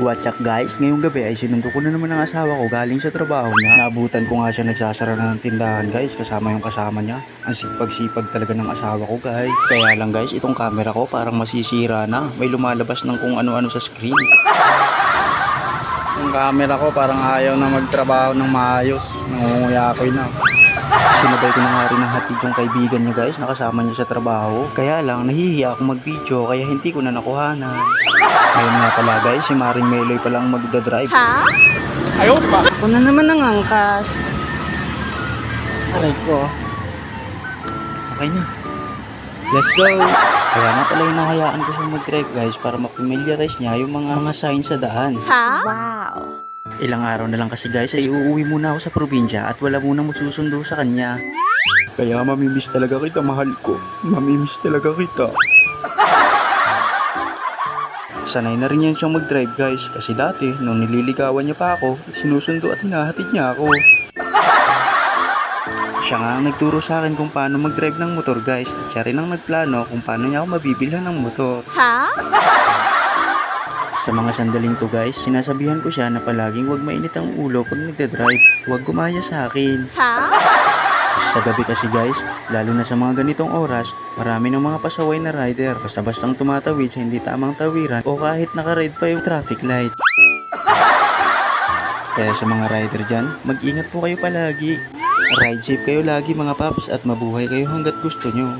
What's up guys? Ngayong gabi ay sinundo ko na naman ang asawa ko galing sa trabaho niya. Naabutan ko nga siya nagsasara na ng tindahan guys, kasama yung kasama niya. Ang sipag-sipag talaga ng asawa ko guys. Kaya lang guys, itong camera ko parang masisira na. May lumalabas ng kung ano-ano sa screen. Yung camera ko parang ayaw na magtrabaho ng maayos. Nangunguyakoy na. Sinabay ko na nga rin ng hatid yung kaibigan niya guys, nakasama niya sa trabaho. Kaya lang, nahihiya akong mag-video kaya hindi ko na nakuhanan. Ngayon nga pala guys, si Maring Meloy palang magdadrive. Ha? Ayaw pa! Ako na naman ang angkas. Aray ko. Okay na. Let's go! Kaya nga pala hinahayaan ko siya mag-drive guys para mapamiliarize niya yung mga signs sa daan. Ha? Wow! Ilang araw na lang kasi guys ay uuwi muna ako sa probinsya at wala munang magsusundo sa kanya. Kaya mamimiss talaga kita, mahal ko. Mamimiss talaga kita. Sanay na rin yan siyang mag-drive guys kasi dati nung nililigawan niya pa ako, sinusundo at hinahatid niya ako. Siya nga ang nagturo sa akin kung paano mag-drive ng motor guys at siya rin ang nagplano kung paano niya ako mabibilhan ng motor. Ha? Sa mga sandaling to guys, sinasabihan ko siya na palaging wag mainit ang ulo pag nagdadrive. Huwag gumaya sa akin. Ha? Sa gabi kasi guys, lalo na sa mga ganitong oras, marami ng mga pasaway na rider basta-bastang tumatawid sa hindi tamang tawiran o kahit naka-red pa yung traffic light. Kaya sa mga rider dyan, mag-ingat po kayo palagi. Ride safe kayo lagi mga paps at mabuhay kayo hanggat gusto nyo.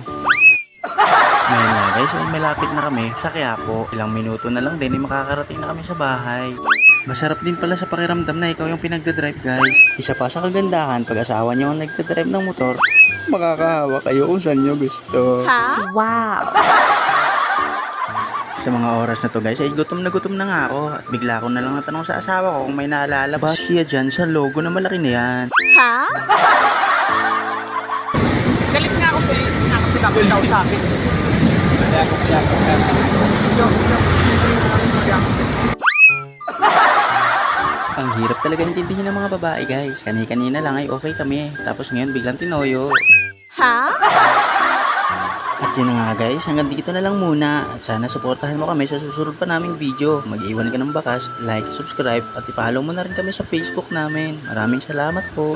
Ngayon nga guys, ay malapit na kami sa Quiapo. Ilang minuto na lang din ay makakarating na kami sa bahay. Masarap din pala sa pakiramdam na ikaw yung pinagdadrive guys. Isa pa sa kagandahan, pag asawa nyo ang nagdadrive ng motor, makakahawa kayo kung saan nyo gusto. Ha? Wow! Sa mga oras na to guys, ay gutom na nga ako. At bigla ko na lang natanong sa asawa ko kung may naalala ba siya dyan sa logo na malaki na yan. Ha? Galit nga ako sa iyo. Nakapagkakil daw sa akin. Ang hirap talaga intindihin ng mga babae guys. Kani-kanina lang ay okay kami. Tapos ngayon biglang tinoyo. Ha? At yun na nga guys, hanggang dito na lang muna. At sana suportahan mo kami sa susunod pa naming video. Mag-iwan ka ng bakas, like, subscribe, at i-follow mo na rin kami sa Facebook namin. Maraming salamat po.